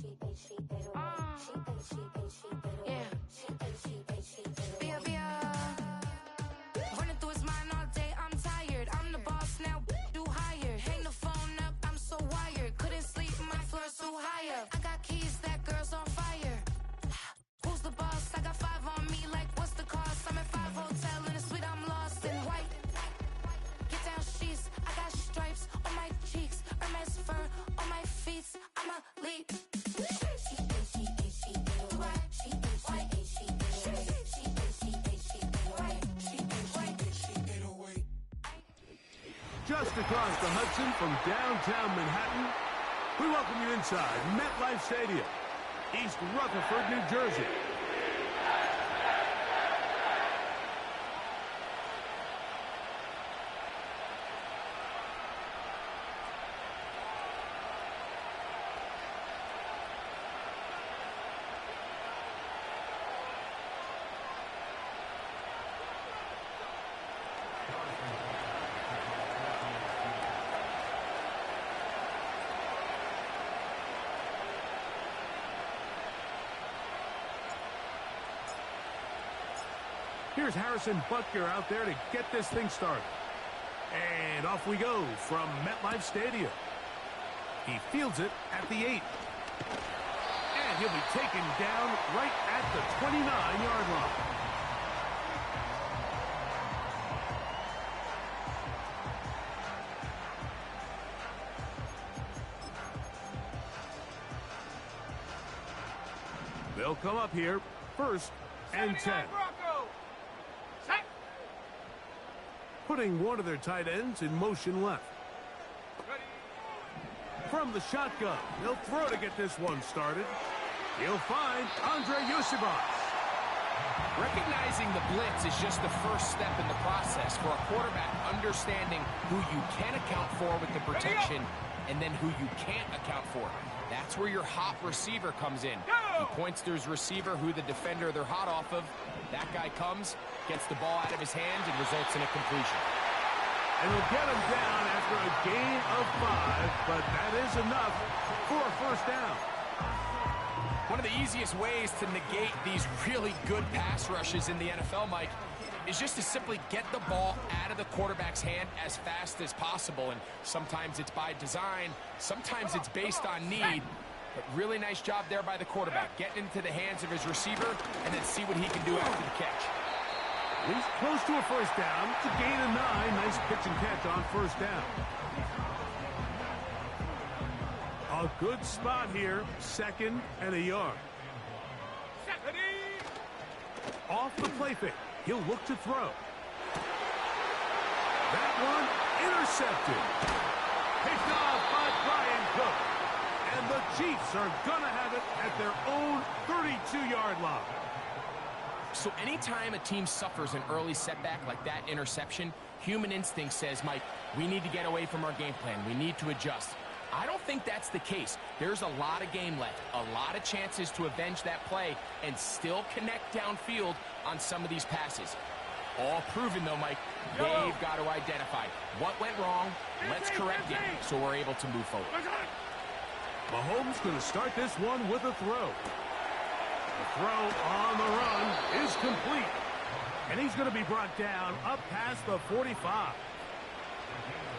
Yeah. Running through his mind all day, I'm tired. I'm the boss now, do higher. Hang the phone up, I'm so wired. Couldn't sleep, my floor's so high up. I got keys, that girl's on fire. Who's the boss? I got 5 on me, like what's the cost? I'm at 5 hotel in a suite, I'm lost in white. Get down sheets, I got stripes on my cheeks, Hermes fur on my feet. I'm a leap. Just across the Hudson from downtown Manhattan, we welcome you inside MetLife Stadium, East Rutherford, New Jersey. Here's Harrison Butker out there to get this thing started. And off we go from MetLife Stadium. He fields it at the 8. And he'll be taken down right at the 29-yard line. They'll come up here, 1st and 10. Putting one of their tight ends in motion left. From the shotgun, they'll throw to get this one started. He'll find Andre Yosibas. Recognizing the blitz is just the first step in the process for a quarterback understanding who you can account for with the protection and then who you can't account for. That's where your hot receiver comes in. He points to his receiver who the defender they're hot off of. That guy comes, gets the ball out of his hand, and results in a completion. And he'll get him down after a gain of 5, but that is enough for a 1st down. One of the easiest ways to negate these really good pass rushes in the NFL, Mike, is just to simply get the ball out of the quarterback's hand as fast as possible. And sometimes it's by design, sometimes it's based on need. But really nice job there by the quarterback, getting into the hands of his receiver and then see what he can do after the catch. He's close to a 1st down. It's a gain of 9. Nice pitch and catch on 1st down. A good spot here, 2nd and a yard. Off the play fake. He'll look to throw. That one intercepted. Picked off by Brian Cook. And the Chiefs are going to have it at their own 32-yard line. So anytime a team suffers an early setback like that interception, human instinct says, Mike, we need to get away from our game plan. We need to adjust. I don't think that's the case. There's a lot of game left, a lot of chances to avenge that play and still connect downfield on some of these passes. All proven, though, Mike, they've got to identify what went wrong, let's correct it, so we're able to move forward. Mahomes going to start this one with a throw. The throw on the run is complete. And he's going to be brought down up past the 45.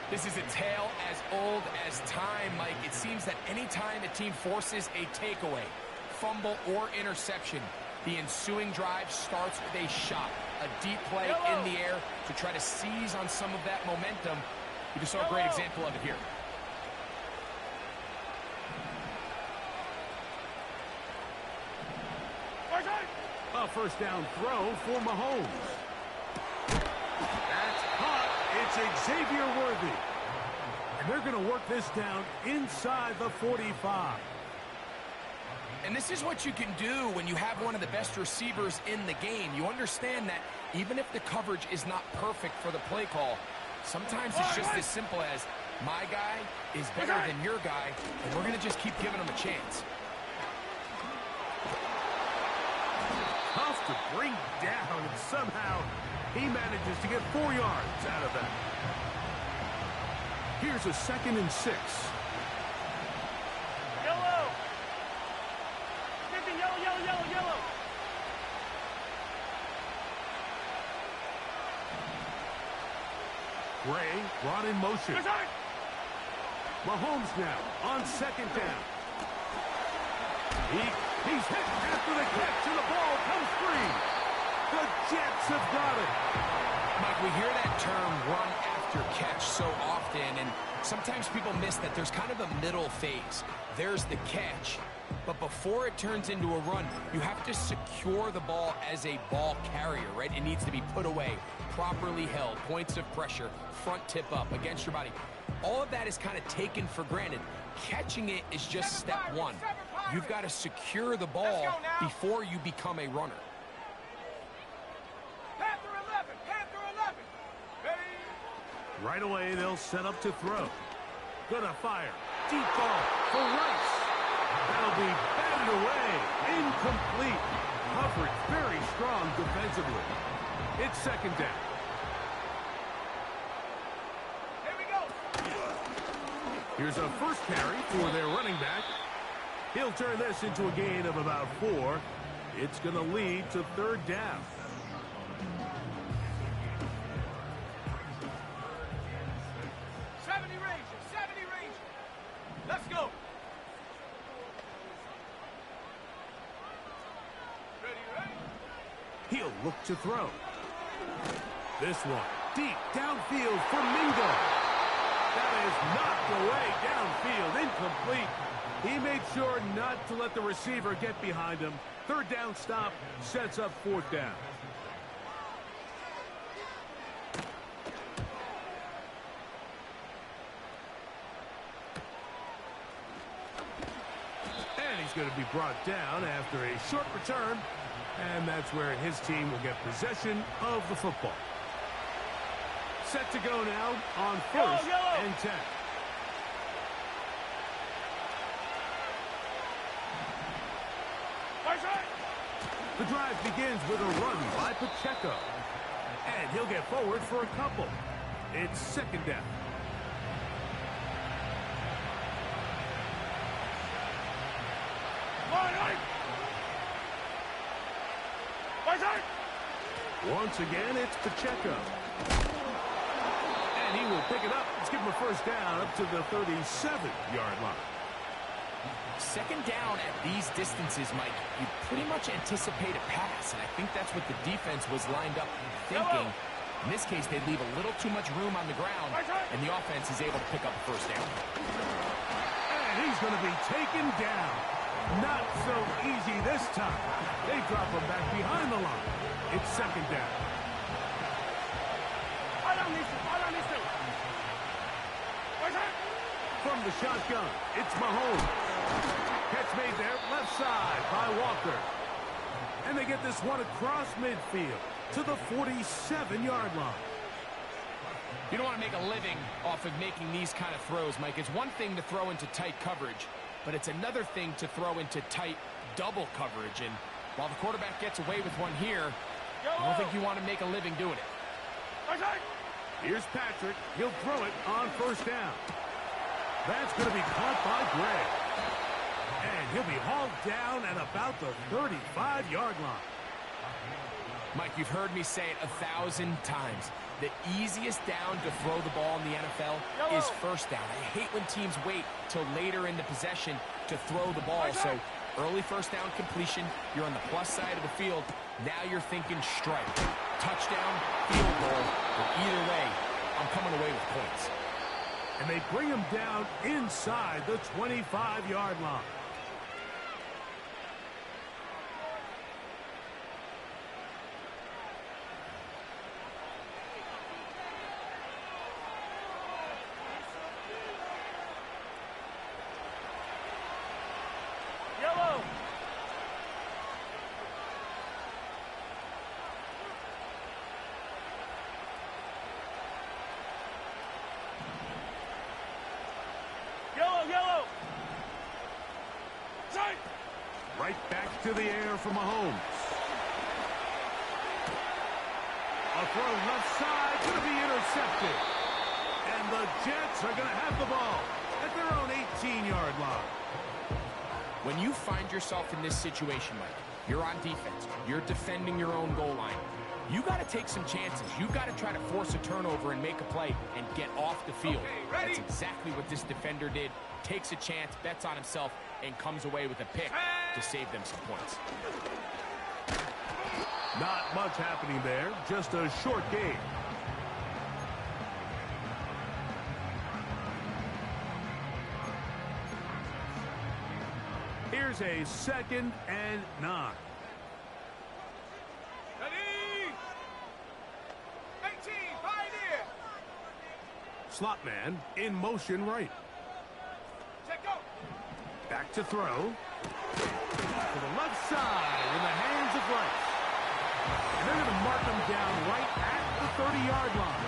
This is a tale as old as time, Mike. It seems that anytime a team forces a takeaway, fumble, or interception, the ensuing drive starts with a shot, a deep play in the air to try to seize on some of that momentum. We just saw a great example of it here. A 1st down throw for Mahomes. That's caught. It's Xavier Worthy. And they're going to work this down inside the 45. And this is what you can do when you have one of the best receivers in the game. You understand that even if the coverage is not perfect for the play call, sometimes it's just as simple as, my guy is better than your guy, and we're going to just keep giving him a chance. Tough to bring down, and somehow he manages to get 4 yards out of that. Here's a 2nd and 6. Gray brought in motion. Mahomes now on second down. He's hit after the catch, and the ball comes free. The Jets have got it. Mike, we hear that term run after catch so often, and sometimes people miss that there's kind of a middle phase. There's the catch, but before it turns into a run, you have to secure the ball as a ball carrier, right? It needs to be put away, properly held, points of pressure, front tip up against your body. All of that is kind of taken for granted. Catching it is just step one. You've got to secure the ball before you become a runner. Right away, they'll set up to throw. Gonna fire. Deep ball for Rice. That'll be batted away. Incomplete. Coverage very strong defensively. It's second down. Here we go. Here's a first carry for their running back. He'll turn this into a gain of about 4. It's going to lead to third down. Let's go. Ready. He'll look to throw. This one, deep downfield for Mingo. That is knocked away downfield, incomplete. He made sure not to let the receiver get behind him. Third down stop sets up fourth down. Going to be brought down after a short return, and that's where his team will get possession of the football. Set to go now on first and 10. The drive begins with a run by Pacheco, and he'll get forward for a couple. It's second down. Once again, it's Pacheco. And he will pick it up. Let's give him a first down up to the 37-yard line. Second down at these distances, Mike, you pretty much anticipate a pass, and I think that's what the defense was lined up thinking. In this case, they leave a little too much room on the ground, and the offense is able to pick up a first down. And he's going to be taken down. Not so easy this time. They drop him back behind the line. It's second down. From the shotgun, it's Mahomes. Catch made there, left side by Walker. And they get this one across midfield to the 47-yard line. You don't want to make a living off of making these kind of throws, Mike. It's one thing to throw into tight coverage, but it's another thing to throw into tight double coverage. And while the quarterback gets away with one here, I don't think you want to make a living doing it. Here's Patrick. He'll throw it on first down. That's going to be caught by Gray. And he'll be hauled down at about the 35-yard line. Mike, you've heard me say it 1,000 times. The easiest down to throw the ball in the NFL is first down. I hate when teams wait till later in the possession to throw the ball. So early first down completion, you're on the plus side of the field. Now you're thinking strike. Touchdown, field goal. But either way, I'm coming away with points. And they bring him down inside the 25-yard line. Right back to the air for Mahomes. A throw left side, going to be intercepted. And the Jets are going to have the ball at their own 18-yard line. When you find yourself in this situation, Mike, you're on defense, you're defending your own goal line, You got to take some chances. You got to try to force a turnover and make a play and get off the field. That's exactly what this defender did. Takes a chance, bets on himself, and comes away with a pick to save them some points. Not much happening there, just a short game. Here's a 2nd and 9. Ready? 18, pioneer. Slot man in motion right. Check go. Back to throw. To the left side in the hands of Rice. And they're going to mark him down right at the 30-yard line.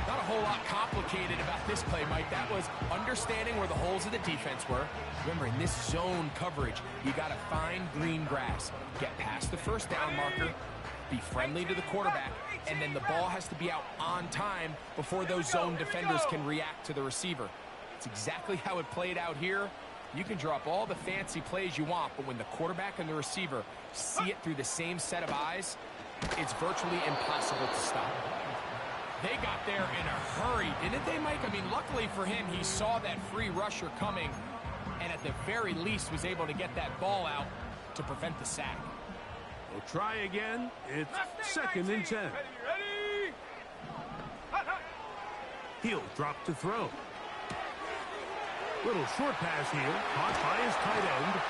Not a whole lot complicated about this play, Mike. That was understanding where the holes of the defense were. Remember, in this zone coverage, you got to find green grass. Get past the first down marker, be friendly to the quarterback, and then the ball has to be out on time before those zone defenders can react to the receiver. It's exactly how it played out here. You can drop all the fancy plays you want, but when the quarterback and the receiver see it through the same set of eyes, it's virtually impossible to stop. They got there in a hurry, didn't they, Mike? I mean, luckily for him, he saw that free rusher coming, and at the very least was able to get that ball out to prevent the sack. We'll try again. It's 2nd and 10. Ready? Hot. He'll drop to throw. Little short pass here, caught by his tight end.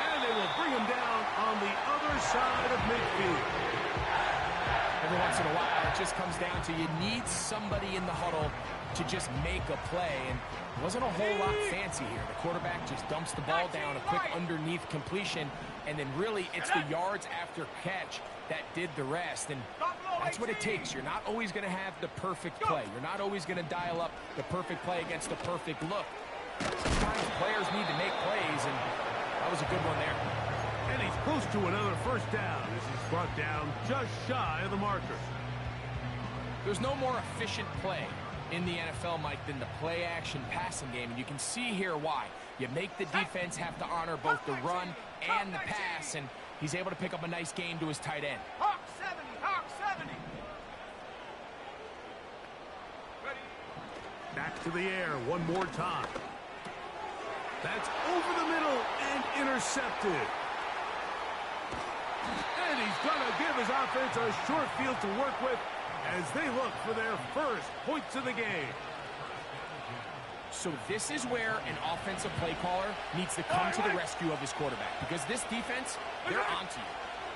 And they will bring him down on the other side of midfield. Every once in a while, it just comes down to you need somebody in the huddle to just make a play, and it wasn't a whole lot fancy here. The quarterback just dumps the ball down, a quick underneath completion, and then really it's the yards after catch that did the rest, and that's what it takes. You're not always going to have the perfect play. You're not always going to dial up the perfect play against the perfect look. Sometimes players need to make plays, and that was a good one there. And he's close to another first down as he's brought down just shy of the marker. There's no more efficient play in the NFL, Mike, than the play-action passing game, and you can see here why. You make the defense have to honor both the run and the pass, and he's able to pick up a nice gain to his tight end. Hawk 70. Ready? Back to the air one more time. That's over the middle and intercepted. And he's going to give his offense a short field to work with as they look for their first points of the game. So this is where an offensive play caller needs to come to the rescue of his quarterback, because this defense, they're onto you.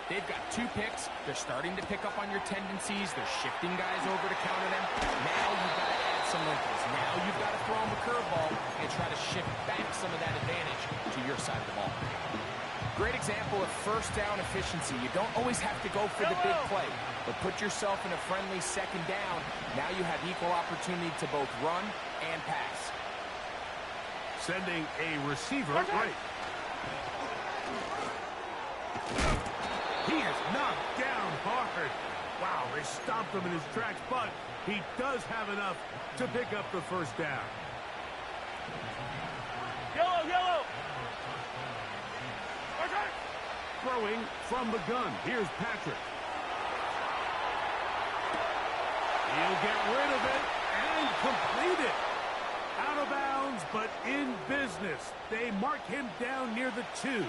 They've got 2 picks. They're starting to pick up on your tendencies. They're shifting guys over to counter them. Now you've got to add some wrinkles. Now you've got to throw them a curveball and try to shift back some of that advantage to your side of the ball. Great example of first down efficiency. You don't always have to go for the big play, but put yourself in a friendly second down. Now you have equal opportunity to both run and pass. Sending a receiver right. He is knocked down hard. Wow, they stopped him in his tracks, but he does have enough to pick up the first down. Yellow. Throwing from the gun. Here's Patrick. He'll get rid of it and complete it. Out of bounds, but in business. They mark him down near the 2.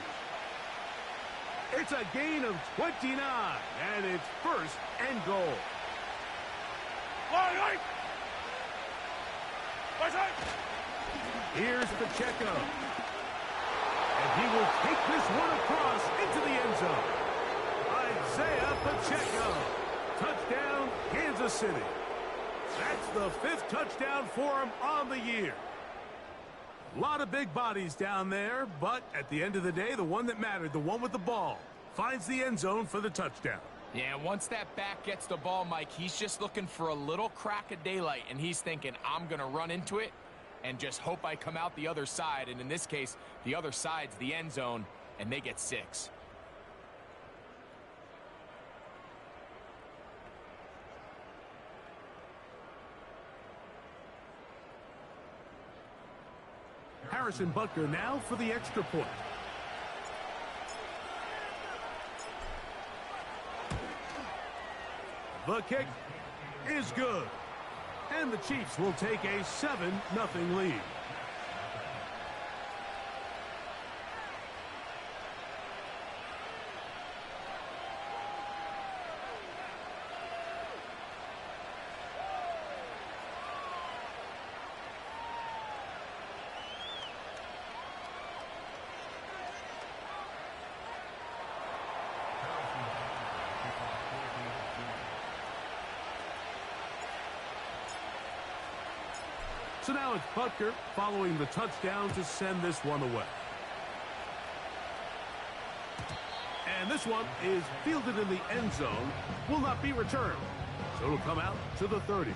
It's a gain of 29, and it's first and goal. Here's Pacheco. And he will take this one across into the end zone. Isaiah Pacheco. Touchdown, Kansas City. That's the 5th touchdown for him on the year. A lot of big bodies down there, but at the end of the day, the one that mattered, the one with the ball, finds the end zone for the touchdown. Yeah, once that back gets the ball, Mike, he's just looking for a little crack of daylight, and he's thinking, I'm going to run into it and just hope I come out the other side. And in this case, the other side's the end zone, and they get 6. Harrison Butker now for the extra point. The kick is good. And the Chiefs will take a 7-0 lead. So now it's Butker following the touchdown to send this one away. And this one is fielded in the end zone, will not be returned. So it'll come out to the 30.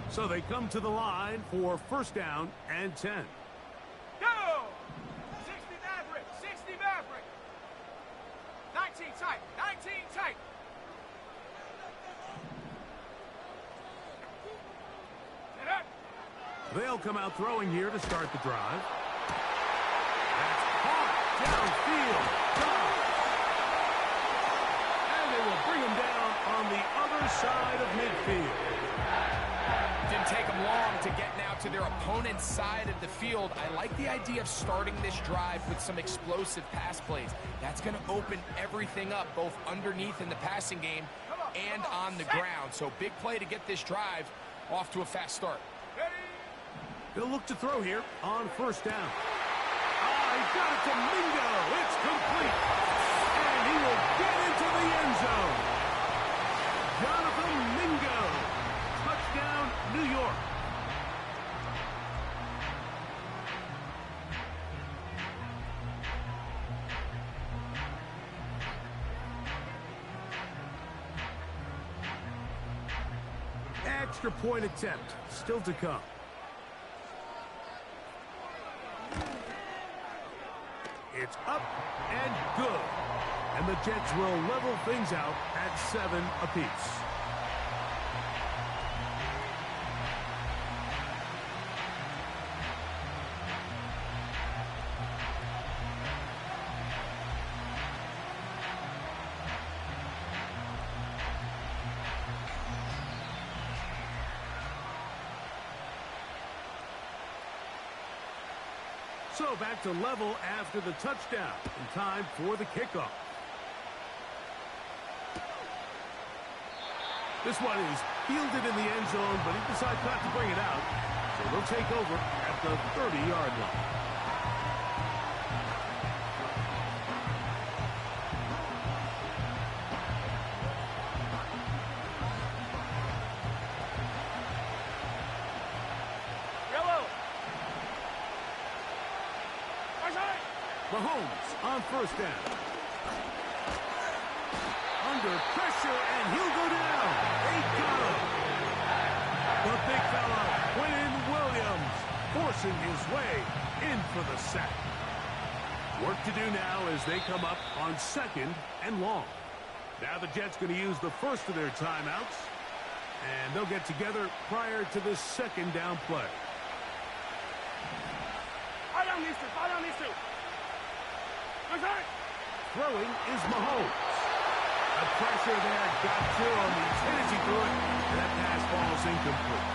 So they come to the line for first down and 10. Go! 60 Maverick, 60 Maverick. 19 tight, 19 tight. Get up. They'll come out throwing here to start the drive. That's caught downfield. And they will bring him down on the other side of midfield. Didn't take them long to get now to their opponent's side of the field. I like the idea of starting this drive with some explosive pass plays. That's going to open everything up, both underneath in the passing game and on the ground. So big play to get this drive off to a fast start. They'll look to throw here on first down. He's got it to Mingo. It's complete. And he will get into the end zone. Jonathan Mingo. Touchdown, New York. Extra point attempt still to come. It's up and good. And the Jets will level things out at 7 apiece. So back to level after the touchdown. In time for the kickoff. This one is fielded in the end zone, but he decides not to bring it out. So they'll take over at the 30-yard line. Mahomes on first down. Under pressure, and he'll go down. They got him. The big fella, Quinn Williams, forcing his way in for the sack. Work to do now as they come up on second and long. Now the Jets going to use the first of their timeouts, and they'll get together prior to the second down play. Fall down these two, fall down these two. Throwing is Mahomes. The pressure there got to him. He's hit as he threw it, and that pass falls incomplete.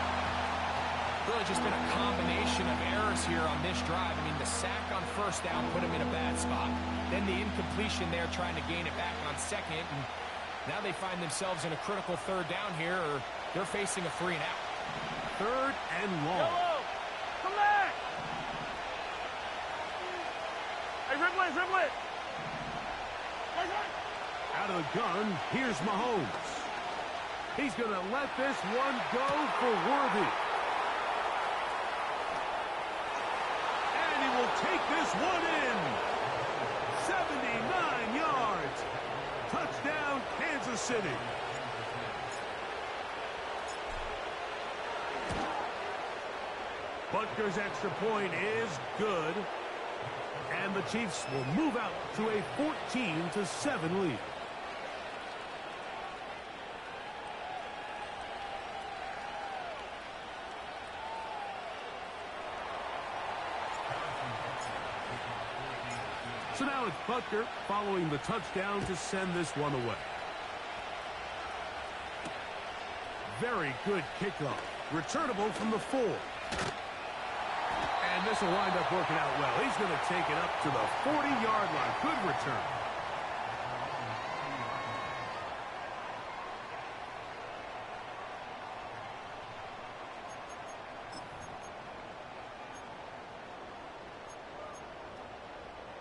Really just been a combination of errors here on this drive. I mean, the sack on first down put him in a bad spot. Then the incompletion there trying to gain it back on second. And now they find themselves in a critical third down here, or they're facing a 3 and out. Third and long. Yellow. Come back. Hey, dribble it, dribble it. Out of the gun, here's Mahomes. He's going to let this one go for Worthy. And he will take this one in. 79 yards. Touchdown, Kansas City. Butker's extra point is good. And And the Chiefs will move out to a 14-7 lead. So now it's Butker following the touchdown to send this one away. Very good kickoff. Returnable from the 4. And this will wind up working out well. He's going to take it up to the 40-yard line. Good return.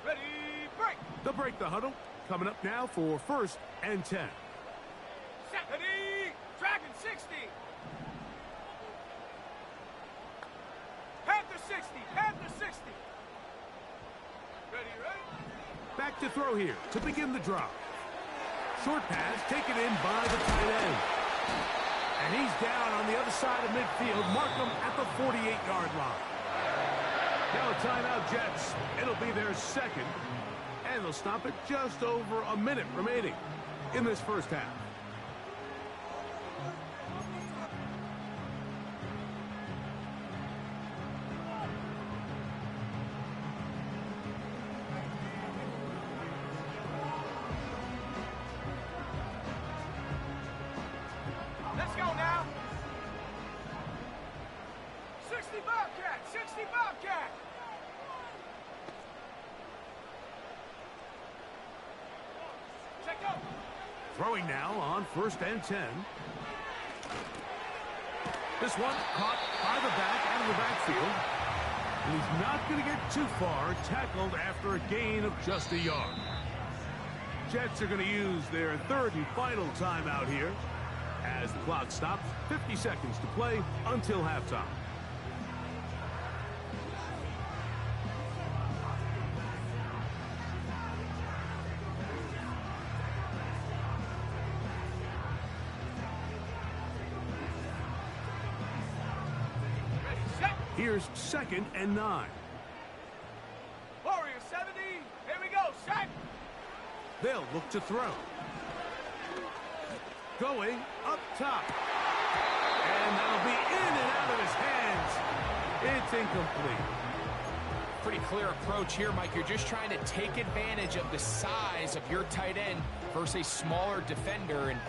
Ready, break. They'll break the huddle. Coming up now for 1st and 10. Set. Ready, Dragon 60. Panther 60, Panther 60. Ready, ready. Back to throw here to begin the drop. Short pass taken in by the tight end. And he's down on the other side of midfield. Mark him at the 48-yard line. Now a timeout, Jets. It'll be their second. And they'll stop it just over a minute remaining in this first half. Let's go now. 60 Bobcat, 60 Bobcat. Check go. Throwing now on 1st and 10. This one caught by the back out of the backfield. And he's not going to get too far, tackled after a gain of just a yard. Jets are going to use their 3rd and final timeout here as the clock stops. 50 seconds to play until halftime. Ready, set. Here's 2nd and 9. Warrior 70. Here we go, set. They'll look to throw. Going up top. And that'll be in and out of his hands. It's incomplete. Pretty clear approach here, Mike. You're just trying to take advantage of the size of your tight end versus a smaller defender, and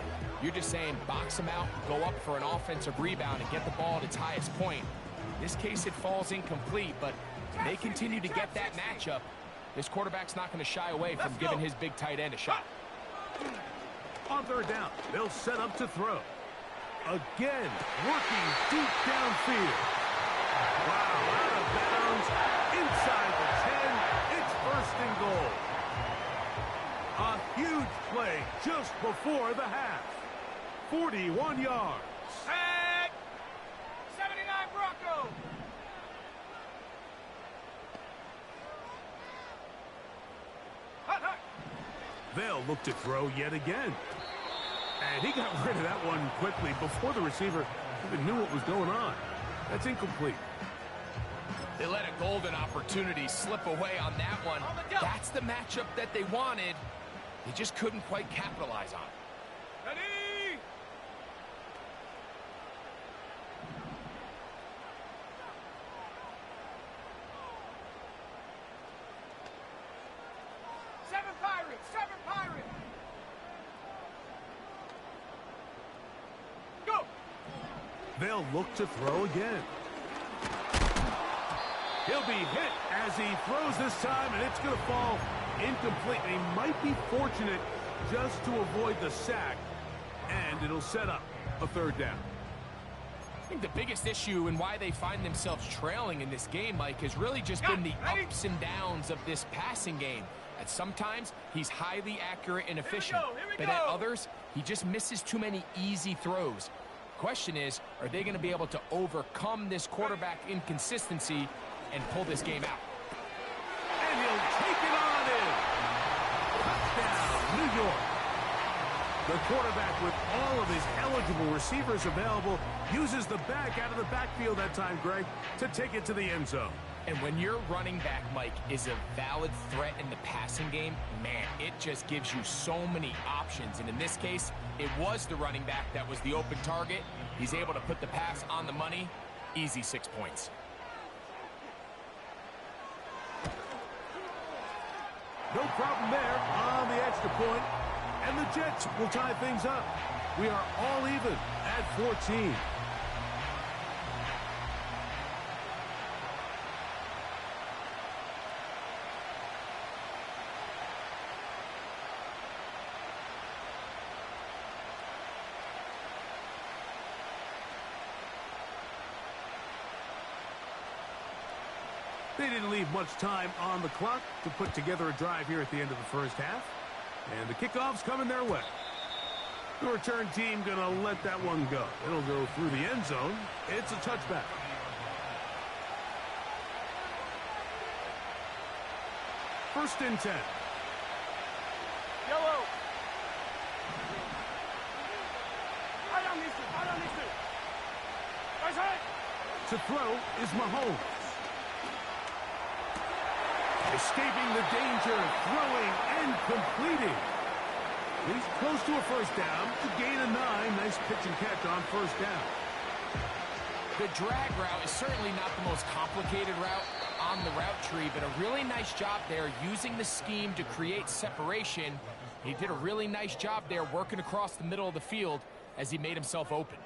you're just saying box him out, go up for an offensive rebound, and get the ball at its highest point. In this case, it falls incomplete, but they continue to get that matchup. This quarterback's not going to shy away from giving his big tight end a shot. On 3rd down, they'll set up to throw. Again, working deep downfield. Wow, out of bounds, inside the 10, it's 1st and goal. A huge play just before the half. 41 yards. Set. 79 Bronco. Hut, hut. They'll look to throw yet again. And he got rid of that one quickly before the receiver even knew what was going on. That's incomplete. They let a golden opportunity slip away on that one. That's the matchup that they wanted. They just couldn't quite capitalize on it. Ready. Seven Pirates, 7 Pirates. Go. They'll look to throw again. He'll be hit as he throws this time, and it's going to fall incomplete. He might be fortunate just to avoid the sack, and it'll set up a 3rd down. I think the biggest issue and why they find themselves trailing in this game, Mike, has really just been the ups and downs of this passing game. At sometimes, he's highly accurate and efficient, but at others, he just misses too many easy throws. Question is, are they going to be able to overcome this quarterback inconsistency and pull this game out? And he'll take it on in. Touchdown, New York. The quarterback, with all of his eligible receivers available, uses the back out of the backfield that time, Greg, to take it to the end zone. And when your running back, Mike, is a valid threat in the passing game, man, it just gives you so many options. And in this case, it was the running back that was the open target. He's able to put the pass on the money. Easy 6 points. No problem there on the extra point. And the Jets will tie things up. We are all even at 14. They didn't leave much time on the clock to put together a drive here at the end of the first half. And the kickoff's coming their way. The return team going to let that one go. It'll go through the end zone. It's a touchback. First and 10. Yellow. I don't need to. Right side. To throw is Mahomes. Escaping the danger, throwing, and completing. He's close to a first down to gain a 9. Nice pitch and catch on first down. The drag route is certainly not the most complicated route on the route tree, but a really nice job there using the scheme to create separation. He did a really nice job there working across the middle of the field as he made himself open.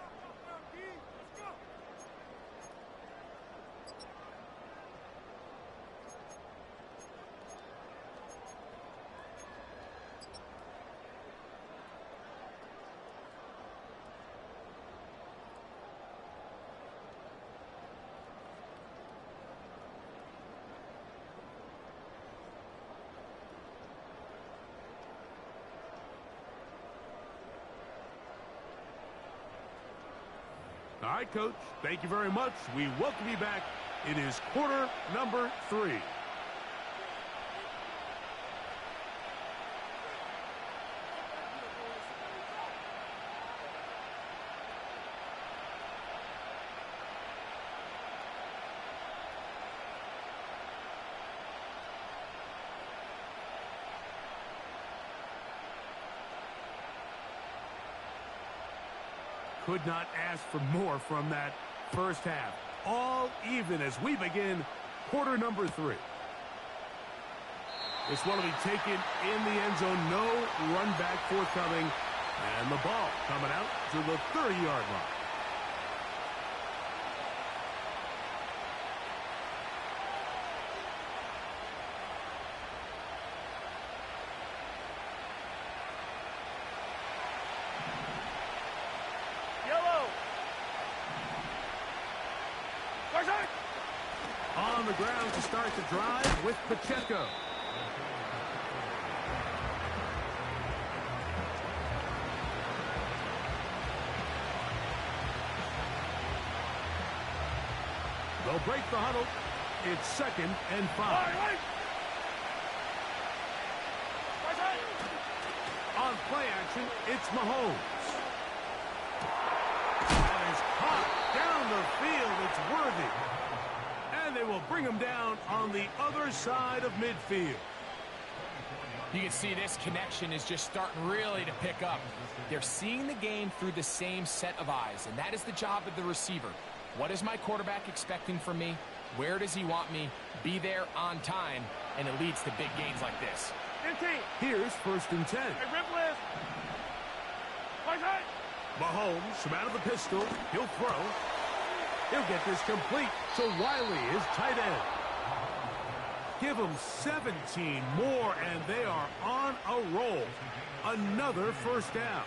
All right, Coach, thank you very much. We welcome you back. It is quarter number 3. Could not ask for more from that first half. All even as we begin quarter number 3. This one will be taken in the end zone. No run back forthcoming. And the ball coming out to the 30-yard line. On the ground to start the drive with Pacheco. They'll break the huddle. It's 2nd and 5. On play action, it's Mahomes. That is caught down the field. It's worthy. And they will bring him down on the other side of midfield. You can see this connection is just starting really to pick up. They're seeing the game through the same set of eyes, and that is the job of the receiver. What is my quarterback expecting from me? Where does he want me? Be there on time, and it leads to big gains like this. 15. Here's 1st and 10. Hey, rip list. Right side. Mahomes from out of the pistol. He'll throw. He'll get this complete to Wiley, his tight end. Give them 17 more, and they are on a roll. Another first down.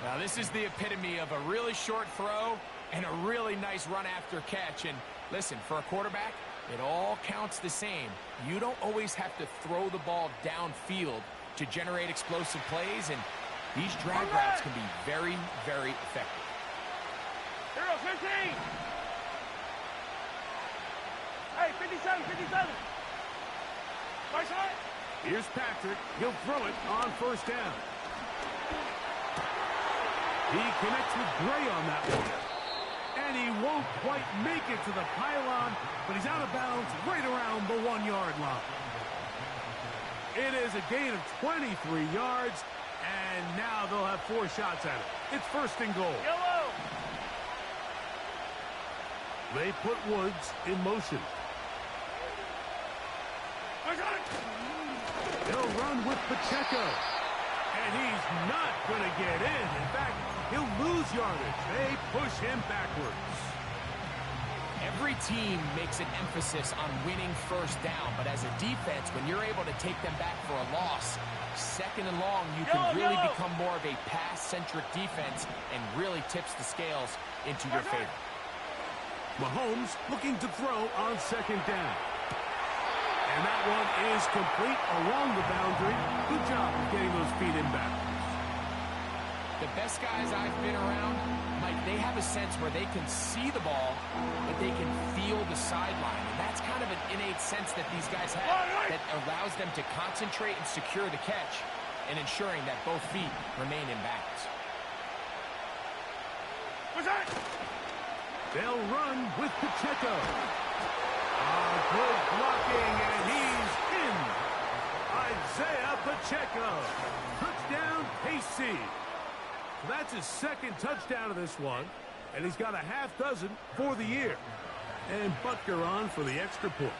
Now, this is the epitome of a really short throw and a really nice run after catch. And listen, for a quarterback, it all counts the same. You don't always have to throw the ball downfield to generate explosive plays, and these drag routes can be very, very effective. Hero 15. Hey, 57. Right side. Here's Patrick. He'll throw it on first down. He connects with Gray on that one. And he won't quite make it to the pylon, but he's out of bounds right around the 1-yard line. It is a gain of 23 yards, and now they'll have 4 shots at it. It's first and goal. Yellow. They put Woods in motion. They'll run with Pacheco. And he's not going to get in. In fact, he'll lose yardage. They push him backwards. Every team makes an emphasis on winning first down, but as a defense, when you're able to take them back for a loss, second and long, you can really become more of a pass-centric defense and really tips the scales into your favor. Mahomes looking to throw on second down. And that one is complete along the boundary. Good job of getting those feet in backwards. The best guys I've been around, Mike, they have a sense where they can see the ball, but they can feel the sideline. And that's kind of an innate sense that these guys have that allows them to concentrate and secure the catch and ensuring that both feet remain in bounds. What's that? They'll run with Pacheco. Good blocking, and he's in. Isaiah Pacheco. Touchdown, KC. That's his second touchdown of this one, and he's got a half dozen for the year. And Butker on for the extra point.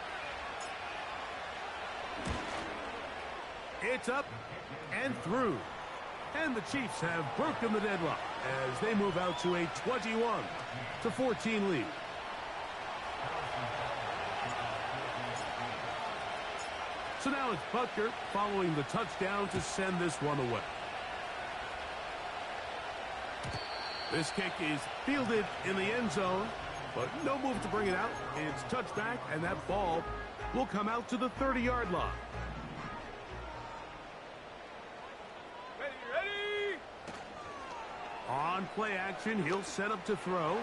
It's up and through. And the Chiefs have broken the deadlock as they move out to a 21-14 lead. So now it's Butker following the touchdown to send this one away. This kick is fielded in the end zone, but no move to bring it out. It's touchback, and that ball will come out to the 30-yard line. Ready. On play action, he'll set up to throw. A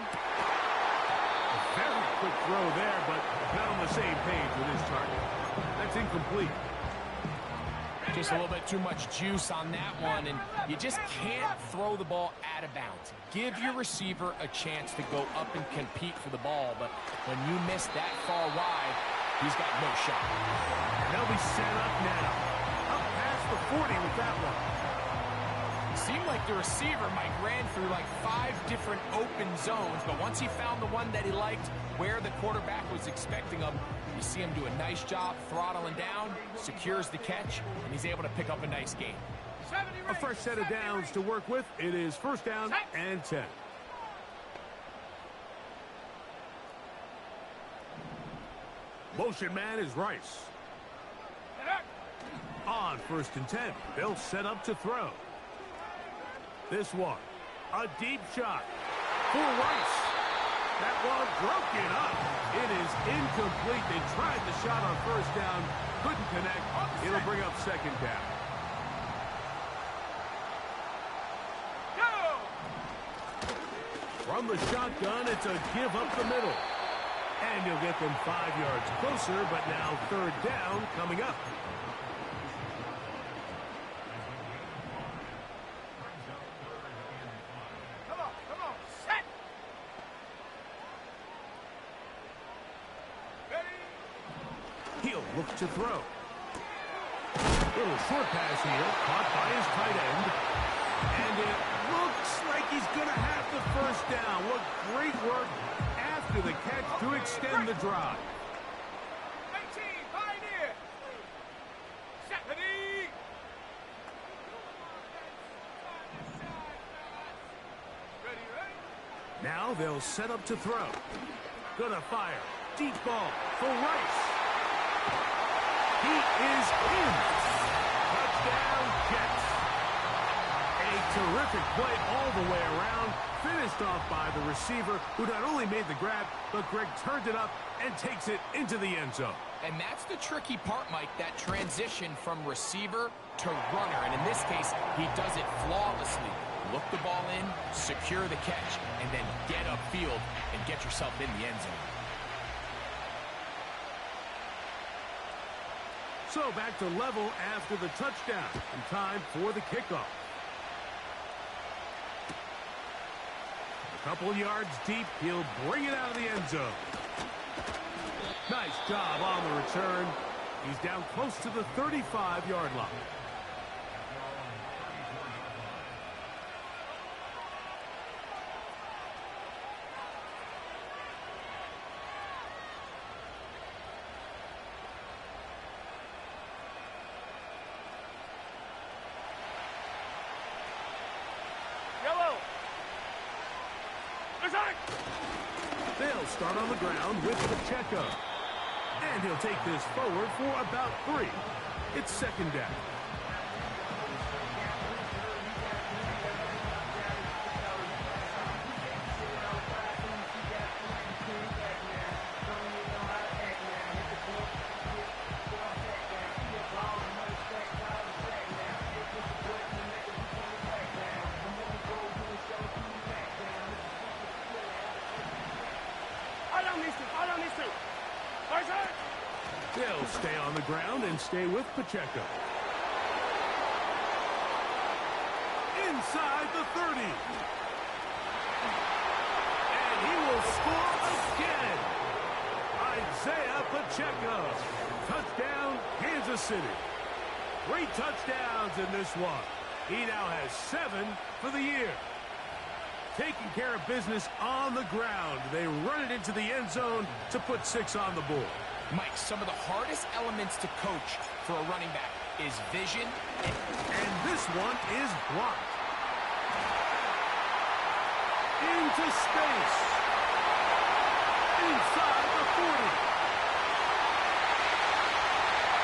very quick throw there, but not on the same page with his target. That's incomplete. Just a little bit too much juice on that one, and you just can't throw the ball out of bounds. Give your receiver a chance to go up and compete for the ball, but when you miss that far wide, he's got no shot. They'll be set up now. Up past the 40 with that one. It seemed like the receiver, Mike, ran through like 5 different open zones, but once he found the one that he liked, where the quarterback was expecting him, you see him do a nice job throttling down, secures the catch, and he's able to pick up a nice gain. A fresh set of downs to work with. It is first down and 10. Motion man is Rice. On first and 10, they'll set up to throw. This one, a deep shot for Rice. That one broken up. It is incomplete. They tried the shot on first down, couldn't connect. It'll bring up second down. Go! From the shotgun, it's a give up the middle. And you'll get them 5 yards closer, but now third down coming up. Come on, set! Ready? He'll look to throw. Little short pass here, caught by his tight end. And it looks like he's going to have the first down. What great work after the catch to extend the drive. 18, pioneer! Set, ready! Ready? Now they'll set up to throw. Gonna fire. Deep ball for Rice. He is in. Touchdown, Jets. A terrific play all the way around. Finished off by the receiver, who not only made the grab, but Greg turned it up and takes it into the end zone. And that's the tricky part, Mike, that transition from receiver to runner. And in this case, he does it flawlessly. Look the ball in, secure the catch, and then get upfield and get yourself in the end zone. So back to level after the touchdown, and time for the kickoff. Couple yards deep, he'll bring it out of the end zone. Nice job on the return. He's down close to the 35-yard line. They'll start on the ground with Mkgmokka. And he'll take this forward for about 3. It's second down. They'll stay on the ground and stay with Mkgmokka. Inside the 30. And he will score again. Isaiah Mkgmokka. Touchdown, Kansas City. 3 touchdowns in this one. He now has 7 for the year. Taking care of business on the ground. They run it into the end zone to put 6 on the board. Mike, some of the hardest elements to coach for a running back is vision. And this one is blocked. Into space. Inside the 40.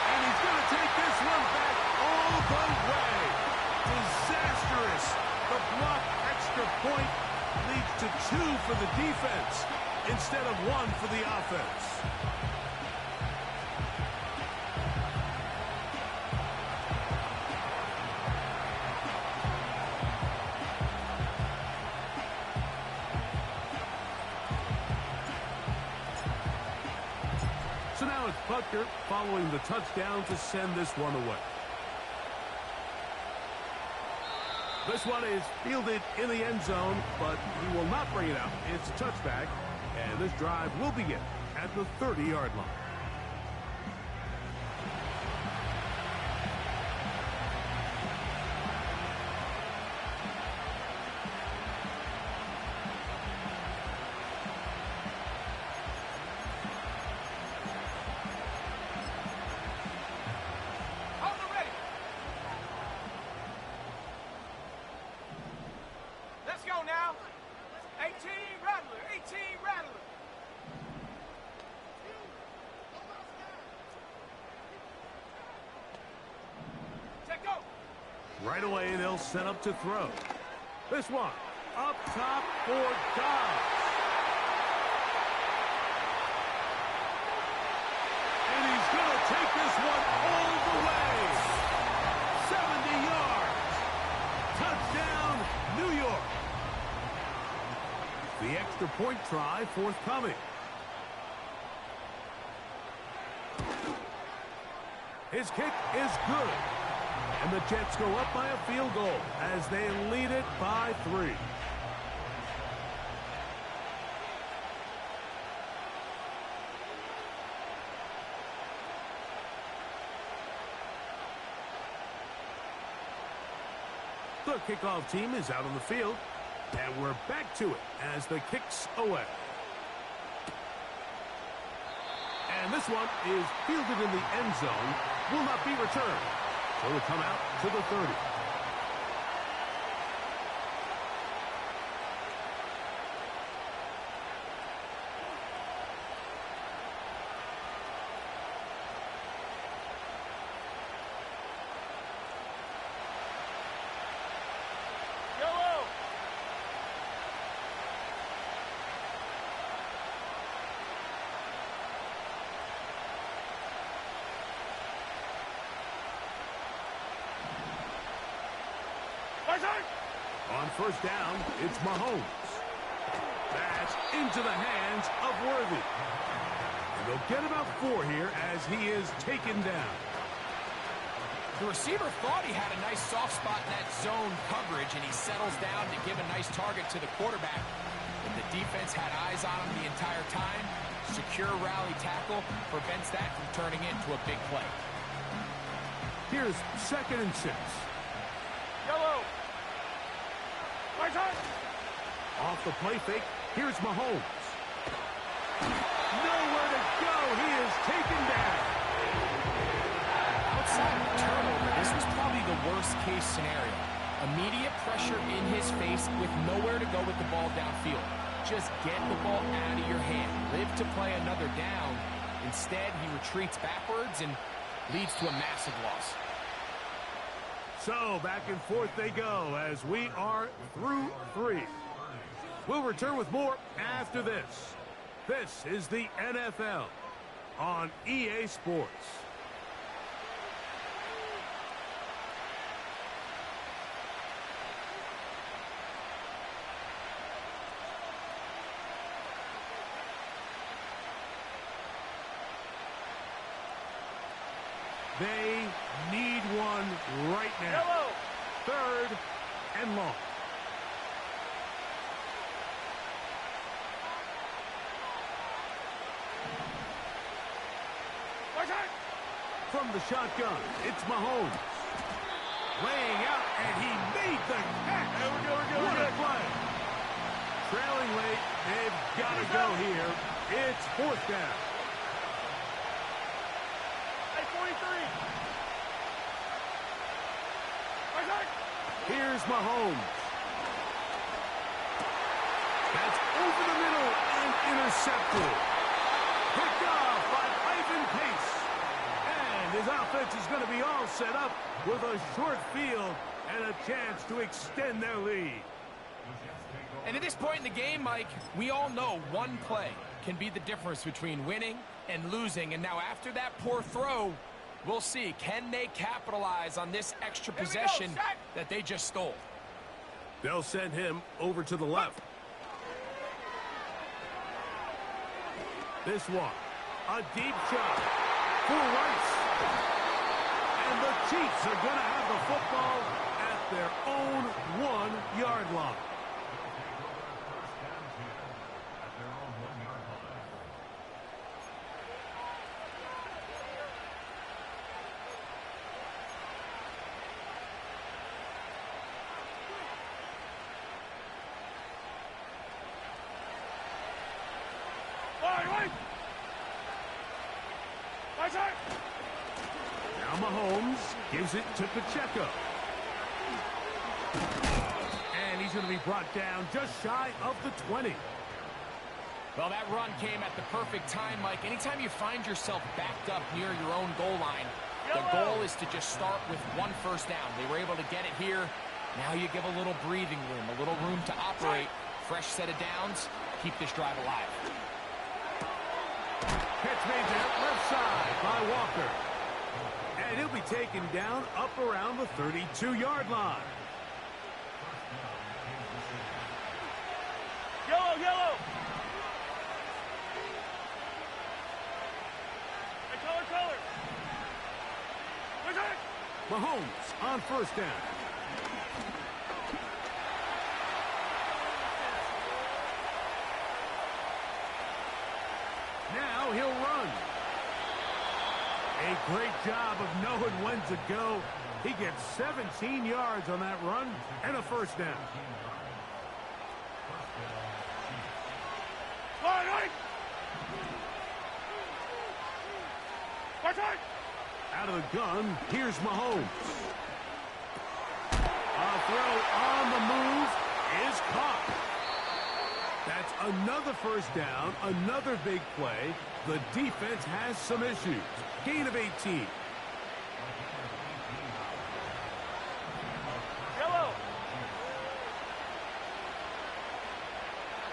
And he's going to take this one back all the way. Disastrous. The blocked extra point leads to 2 for the defense instead of 1 for the offense. So now it's Butker following the touchdown to send this one away. This one is fielded in the end zone, but he will not bring it out. It's a touchback, and this drive will begin at the 30-yard line. Now, 18 Rattler, 18 Rattler. Check go. Right away, they'll set up to throw. This one, up top for Dobbs. And he's going to take this one all the way. 70 yards. Touchdown, New York. The extra point try forthcoming. His kick is good. And the Jets go up by a field goal as they lead it by 3. The kickoff team is out on the field. And we're back to it as the kick's away. And this one is fielded in the end zone. Will not be returned. So it'll come out to the 30. On first down, it's Mahomes. That's into the hands of Worthy. And they'll get about 4 here as he is taken down. The receiver thought he had a nice soft spot in that zone coverage, and he settles down to give a nice target to the quarterback. But the defense had eyes on him the entire time. Secure rally tackle prevents that from turning into a big play. Here's 2nd and 6. Yellow. Right side. Off the play fake, here's Mahomes. Nowhere to go. He is taken down. Outside of turnover, this was probably the worst-case scenario. Immediate pressure in his face with nowhere to go with the ball downfield. Just get the ball out of your hand. Live to play another down. Instead, he retreats backwards and leads to a massive loss. So, back and forth they go as we are through 3. We'll return with more after this. This is the NFL on EA Sports. They need one right now. Yellow. 3rd and long. Right side. From the shotgun, it's Mahomes. Laying out, and he made the catch. There we go, What a play. Trailing late, they've got to go here. It's 4th down. 43. Right side. Here's Mahomes. That's over the middle and intercepted. Picked off by Ivan Pace. And his offense is going to be all set up with a short field and a chance to extend their lead. And at this point in the game, Mike, we all know one play can be the difference between winning and losing. And now after that poor throw, we'll see, can they capitalize on this extra possession that they just stole? They'll send him over to the left. This one, a deep shot for Rice. And the Chiefs are going to have the football at their own 1-yard line. Right side. Now Mahomes gives it to Pacheco. And he's going to be brought down just shy of the 20. Well, that run came at the perfect time, Mike. Anytime you find yourself backed up near your own goal line, the goal is to just start with 1 first down. They were able to get it here. Now you give a little breathing room, a little room to operate. Fresh set of downs. Keep this drive alive. Catch made there, left side by Walker. And he'll be taken down up around the 32-yard line. Yellow, yellow. Hey, color. Right side. Mahomes on first down. Now he'll run. A great job of knowing when to go. He gets 17 yards on that run and a first down. Right. Right side. Out of the gun, here's Mahomes. A throw on the move is caught. That's another first down, another big play. The defense has some issues. Gain of 18. Yellow.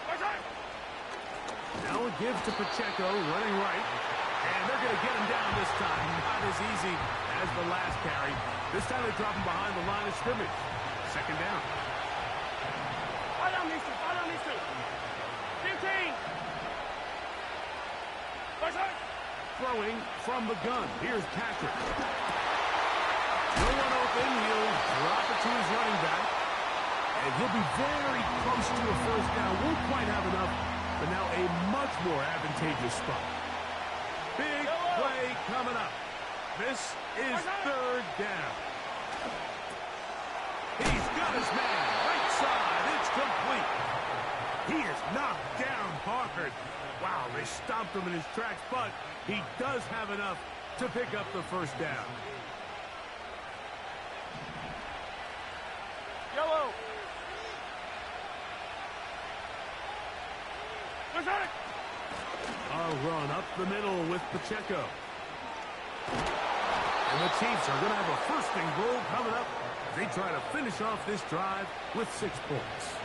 Right side. Now a give to Pacheco, running right. And they're going to get him down this time. Not as easy as the last carry. This time they drop him behind the line of scrimmage. Second down. Fight on these two. 15. Right side. Throwing from the gun. Here's Patrick. No one open. He'll drive he'll be very close to a first down. Won't quite have enough, but now a much more advantageous spot. Big play coming up. This is third down. He's got his man. Right side. It's complete. He is knocked down hard. Wow, they stopped him in his tracks, but he does have enough to pick up the first down. Yellow. Where's that? A run up the middle with Pacheco. And the Chiefs are going to have a first and goal coming up as they try to finish off this drive with 6 points.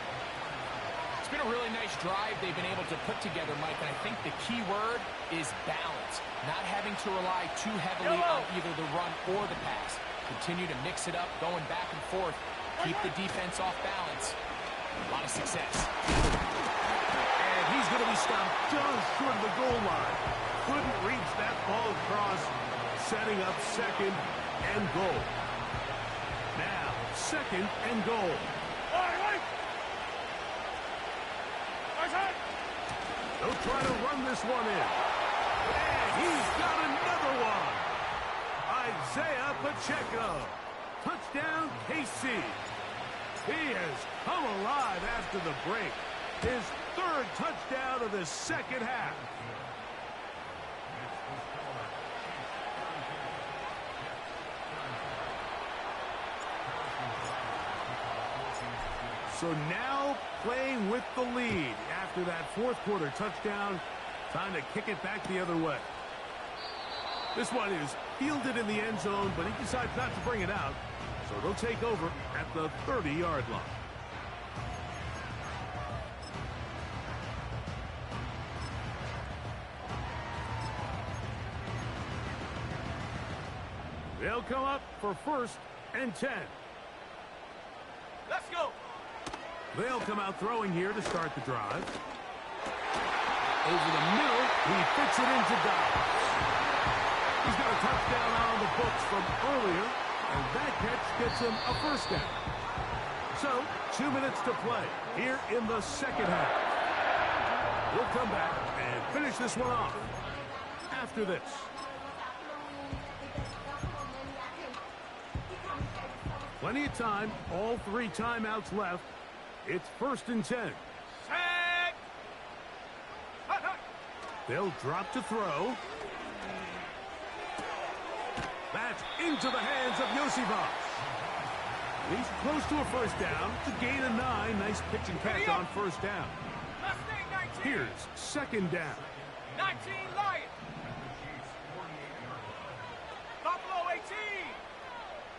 It's been a really nice drive they've been able to put together, Mike, and I think the key word is balance. Not having to rely too heavily on either the run or the pass. Continue to mix it up, going back and forth. Keep the defense off balance. A lot of success. And he's going to be stopped just short of the goal line. Couldn't reach that ball across, setting up second and goal. Now, second and goal. They'll try to run this one in. And he's got another one. Isaiah Pacheco. Touchdown, KC. He has come alive after the break. His third touchdown of the second half. So now playing with the lead after that fourth quarter touchdown. Time to kick it back the other way. This one is fielded in the end zone, but he decides not to bring it out. So they'll take over at the 30-yard line. They'll come up for first and 10. Let's go. They'll come out throwing here to start the drive. Over the middle, he fits it into Dobbs. He's got a touchdown out on the books from earlier, and that catch gets him a first down. So, 2 minutes to play here in the second half. We'll come back and finish this one off after this. Plenty of time, all 3 timeouts left. It's first and 10. Tag. They'll drop to throw. That's into the hands of Yosivas. He's close to a first down. It's a gain of 9. Nice pitch and catch on first down. Here's second down. 19 Lions. Buffalo 18.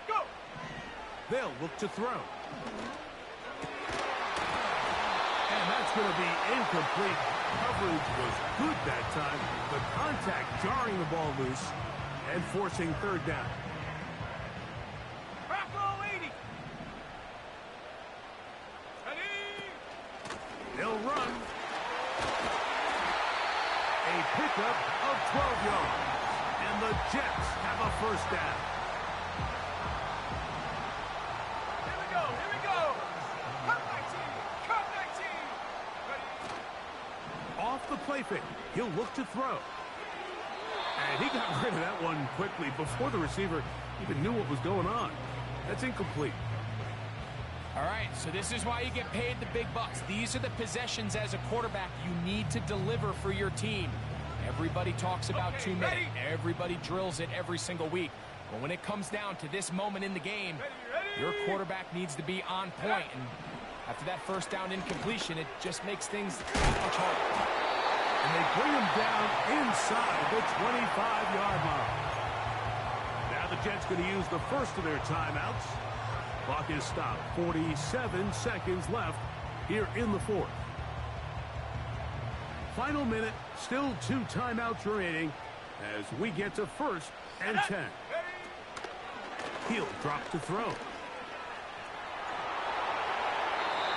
Go. They'll look to throw. And that's going to be incomplete. Coverage was good that time. The contact jarring the ball loose and forcing third down. Buffalo 80. Ready. They'll run. A pickup of 12 yards. And the Jets have a first down. Here we go. Cut 19. Cut 19. Ready. Off the play fake. He'll look to throw. And he got rid of that one quickly before the receiver even knew what was going on. That's incomplete. All right, so this is why you get paid the big bucks. These are the possessions as a quarterback you need to deliver for your team. Everybody talks about 2 minutes. Everybody drills it every single week. But when it comes down to this moment in the game, your quarterback needs to be on point. And after that first down incompletion, it just makes things much harder. And they bring him down inside the 25-yard line. Now the Jets going to use the first of their timeouts. Clock is stopped. 47 seconds left here in the fourth. Final minute, still 2 timeouts remaining as we get to first and 10. He'll drop to throw.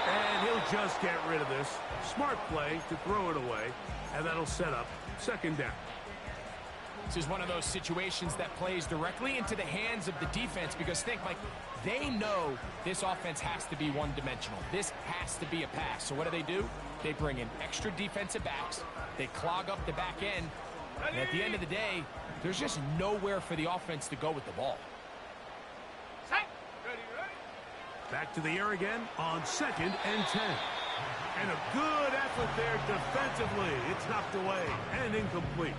And he'll just get rid of this. Smart play to throw it away, and that'll set up second down. This is one of those situations that plays directly into the hands of the defense because think, Mike, they know this offense has to be one-dimensional. This has to be a pass. So what do? They bring in extra defensive backs. They clog up the back end. And at the end of the day, there's just nowhere for the offense to go with the ball. Back to the air again on 2nd and 10. And a good effort there defensively. It's knocked away and incomplete.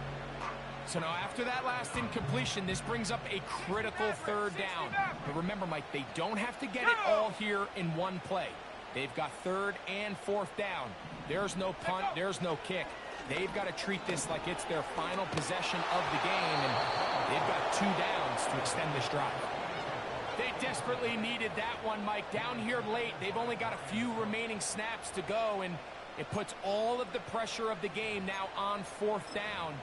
So now after that last incompletion, this brings up a critical 3rd down. But remember, Mike, they don't have to get it all here in one play. They've got 3rd and 4th down. There's no punt. There's no kick. They've got to treat this like it's their final possession of the game, and they've got 2 downs to extend this drive. They desperately needed that one, Mike. Down here late, they've only got a few remaining snaps to go, and it puts all of the pressure of the game now on 4th down.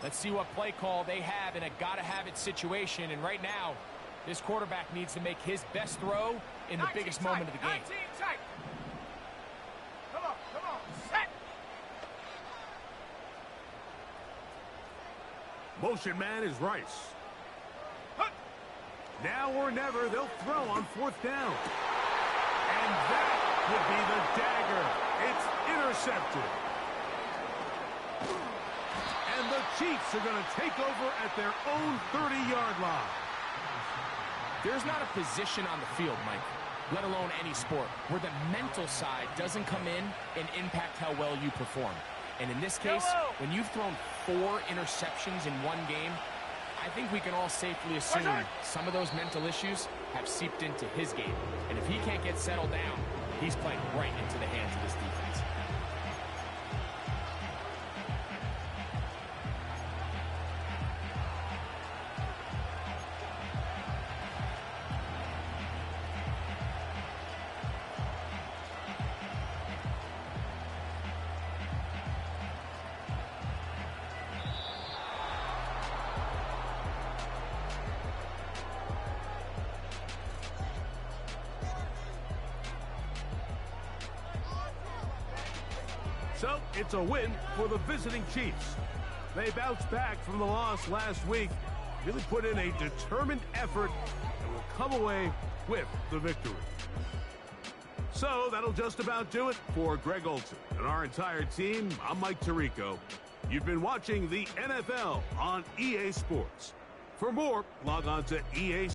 Let's see what play call they have in a gotta-have-it situation, and right now, this quarterback needs to make his best throw in the biggest moment of the game. Come on, set! Motion man is Rice. Now or never, they'll throw on 4th down. And that would be the dagger. It's intercepted. And the Chiefs are going to take over at their own 30-yard line. There's not a position on the field, Mike, let alone any sport, where the mental side doesn't come in and impact how well you perform. And in this case, when you've thrown 4 interceptions in one game, I think we can all safely assume some of those mental issues have seeped into his game. And if he can't get settled down, he's playing right into the hands of this defense. So, it's a win for the visiting Chiefs. They bounced back from the loss last week, really put in a determined effort, and will come away with the victory. So, that'll just about do it for Greg Olson and our entire team. I'm Mike Tirico. You've been watching the NFL on EA Sports. For more, log on to EA